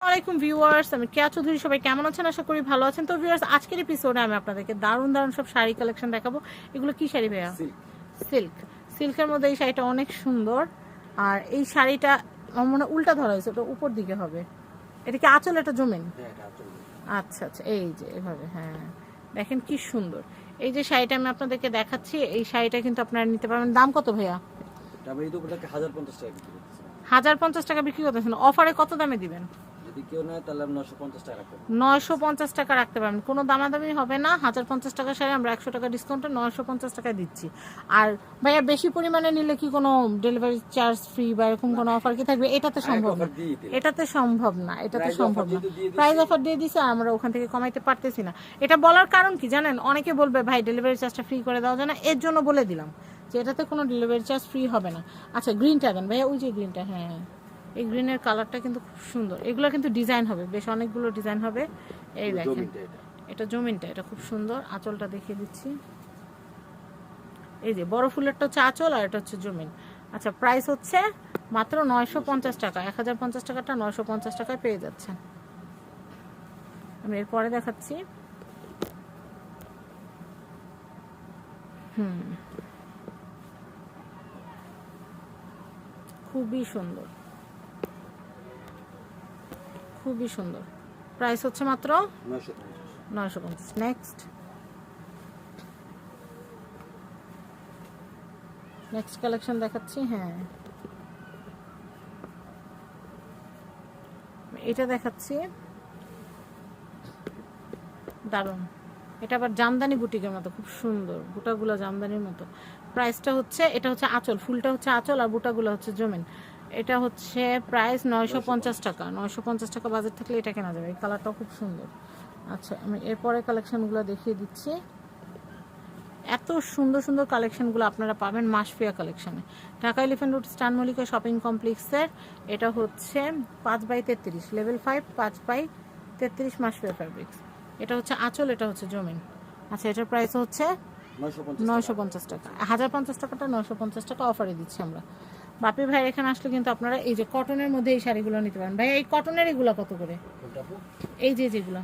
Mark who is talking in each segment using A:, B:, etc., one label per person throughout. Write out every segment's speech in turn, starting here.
A: আসসালামাইকুম ভিউয়ার্স, আমি কেয়া চৌধুরী। সবাই কেমন আছেন? আশা করি ভালো আছেন। তো ভিউয়ার্স, আজকের এপিসোডে আমি আপনাদেরকে দারুণ দারুণ সব শাড়ি কালেকশন দেখাবো। এগুলো কি শাড়ি ভাইয়া? সিল্ক। সিল্কের মধ্যে এই শাড়িটা অনেক সুন্দর। আর এই শাড়িটা আমার মনে হয় উল্টা ধরা হয়েছে, ওটা উপর দিকে হবে। এটা কি আঁচল? এটা জমিন? আচ্ছা আচ্ছা, এই যে এভাবে। হ্যাঁ, দেখেন কি সুন্দর। এই যে শাড়িটা আমি আপনাদেরকে দেখাচ্ছি, এই শাড়িটা কিন্তু আপনারা নিতে পারবেন। দাম কত ভাইয়া? 1050 টাকা বিক্রি করতেছেন। অফারে কত দামে দিবেন?
B: যদি কেউ নেয় তাহলে 950 টাকা রাখবেন।
A: 950 টাকা রাখতে পারবেন, কোনো দামাদামি হবে না। 1050 টাকা শাড়ি আমরা 100 টাকা ডিসকাউন্টে 950 টাকায় দিচ্ছি। আর ভাইয়া বেশি পরিমাণে নিলে কি কোনো ডেলিভারি চার্জ ফ্রি বা এরকম কোনো অফার কি থাকবে? এটাতে সম্ভব না, এটাতে সম্ভব না, এটাতে সম্ভব না। প্রাইস অফার দিয়ে দিছে, আমরা ওখান থেকে কমাইতে পারতেছি না। এটা বলার কারণ কি জানেন? অনেকে বলবে ভাই ডেলিভারি চার্জটা ফ্রি করে দেওয়া যায় না, এর জন্য বলে দিলাম যে এটাতে কোনো ডেলিভারি চার্জ ফ্রি হবে না। আচ্ছা, গ্রিনটা দেন ভাইয়া, ওই যে গ্রিনটা। হ্যাঁ, এই গ্রিনের কালারটা কিন্তু খুব সুন্দর। এগুলো কিন্তু ডিজাইন হবে, বেশ অনেকগুলো ডিজাইন হবে। এই দেখেন, এটা জমিনটা, এটা খুব সুন্দর। আঁচলটা দেখিয়ে দিচ্ছি। এই যে বড় ফুলেরটা হচ্ছে আঁচল, আর এটা হচ্ছে জমিন। আচ্ছা, প্রাইস হচ্ছে মাত্র 950 টাকা। 1050 টাকাটা 950 টাকায় পেয়ে যাচ্ছেন। আমি এরপরে দেখাচ্ছি। খুবই সুন্দর, খুবই সুন্দর। প্রাইস হচ্ছে মাত্র 950। নেক্সট কালেকশন দেখাচ্ছি। হ্যাঁ, এটা দেখাচ্ছি, দারুণ। এটা আবার জামদানি বুটিকের মতো, খুব সুন্দর। বুটাগুলো জামদানির মতো। প্রাইসটা হচ্ছে, এটা হচ্ছে আঁচল, ফুলটা হচ্ছে আঁচল, আর বুটাগুলো হচ্ছে জমিন। এটা হচ্ছে প্রাইস 950 টাকা। 950 টাকা বাজেট থাকলে এটা কেনা যাবে। এই কালারটাও খুব সুন্দর। আচ্ছা, আমি এরপরে কালেকশনগুলো দেখিয়ে দিচ্ছি। এত সুন্দর সুন্দর কালেকশনগুলো আপনারা পাবেন মাসফিয়া কালেকশনে, ঢাকা এলিফ্যান্ট রোড স্টান মল্লিকা শপিং কমপ্লেক্সের। এটা হচ্ছে 5x33 level 5, 5x33 Masfia fabrics. এটা হচ্ছে আঁচল, এটা হচ্ছে জমিন। আচ্ছা, এটার প্রাইস হচ্ছে 950 টাকা। 1050 টাকাটা 950 টাকা অফারে দিচ্ছি আমরা। বাপি ভাই এখানে আসলে কিন্তু আপনারা এই যে কটনের মধ্যে এই শাড়িগুলো নিতে পারেন। ভাই এই কটনের এগুলো কত করে? এই যে যেগুলো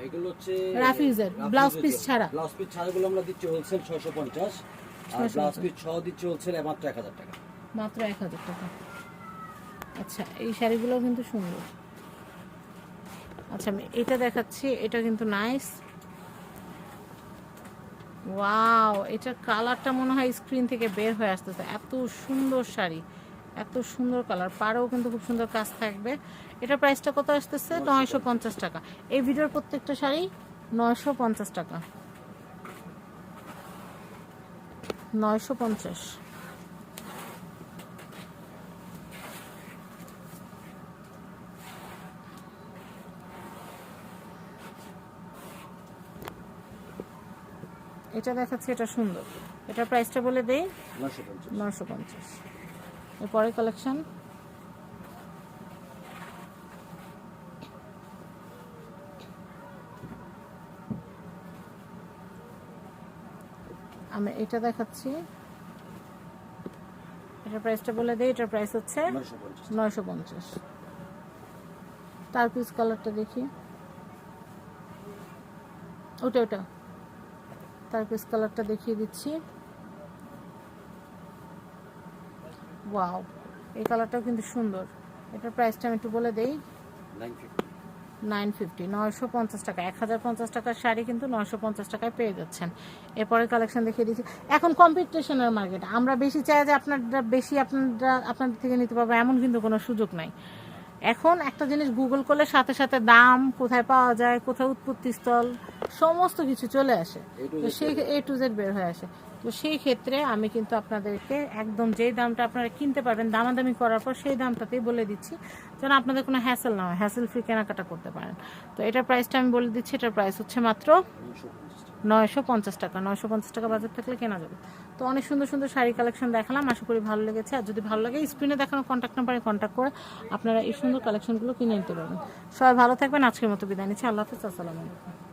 B: এগুলো হচ্ছে
A: রাফিউজের ব্লাউজ পিস ছাড়া।
B: ব্লাউজ পিস ছাড়াগুলো আমরা দিচ্ছি হোলসেল 650, আর ব্লাউজ পিস সহ দিচ্ছি হোলসেল মাত্র 1000 টাকা।
A: মাত্র 1000 টাকা। আচ্ছা, এই শাড়িগুলো কিন্তু সুন্দর। আচ্ছা, আমি এটা দেখাচ্ছি। এটা কিন্তু নাইস। ওয়াও, এটার কালারটা মনে হয় স্ক্রিন থেকে বের হয়ে আসতেছে। এত সুন্দর শাড়ি, এত সুন্দর কালার। পাড়েও কিন্তু খুব সুন্দর কাজ থাকবে। এটার প্রাইসটা কত আসতেছে? 950 টাকা। এই ভিডিওর প্রত্যেকটা শাড়ি 950 টাকা। 950। এটা দেখাচ্ছি, এটা সুন্দর। এটার প্রাইসটা বলে দেই, 950। এরপরে কালেকশন। আমি এটা দেখাচ্ছি। এটার প্রাইসটা বলে দেই, এটার প্রাইস হচ্ছে 950। টার্কুইজ কালারটা দেখি, ওটা টার্কুইজ কালারটা দেখিয়ে দিচ্ছি। ওয়াও, এই কালারটাও কিন্তু সুন্দর। এটার প্রাইসটা আমি একটু বলে দেই, 950। 950 টাকা। 1050 টাকার শাড়ি কিন্তু 950 টাকায় পেয়ে যাচ্ছেন। এরপরে কালেকশন দেখিয়ে দিচ্ছি। এখন কম্পিটিশনের মার্কেট, আমরা বেশি চাই যে আপনাদের থেকে নিতে পারবো এমন কিন্তু কোনো সুযোগ নাই। এখন একটা জিনিস গুগল করলে সাথে সাথে দাম, কোথায় পাওয়া যায়, কোথায় উৎপত্তি স্থল, সমস্ত কিছু চলে আসে। তো সেই A to Z বের হয়ে আসে। তো সেই ক্ষেত্রে আমি কিন্তু আপনাদেরকে একদম যেই দামটা আপনারা কিনতে পারবেন দামাদামি করার পর সেই দামটাতেই বলে দিচ্ছি, যেন আপনাদের কোনো হ্যাসেল না হয়, হ্যাসেল ফ্রি কেনাকাটা করতে পারেন। তো এটার প্রাইসটা আমি বলে দিচ্ছি। এটার প্রাইস হচ্ছে মাত্র 950 টাকা। 950 টাকা বাজার থাকলে কেনা যাবে। তো অনেক সুন্দর সুন্দর শাড়ি কালেকশন দেখালাম, আশা করি ভালো লেগেছে। আর যদি ভালো লাগে স্ক্রিনে দেখানো কন্ট্যাক্ট নাম্বারে কন্ট্যাক্ট করে আপনারা এই সুন্দর কালেকশনগুলো কিনে নিতে পারবেন। সবাই ভালো থাকবেন। আজকের মতো বিদায় নিচ্ছি। আল্লাহ হাফেজ। আসসালামু আলাইকুম।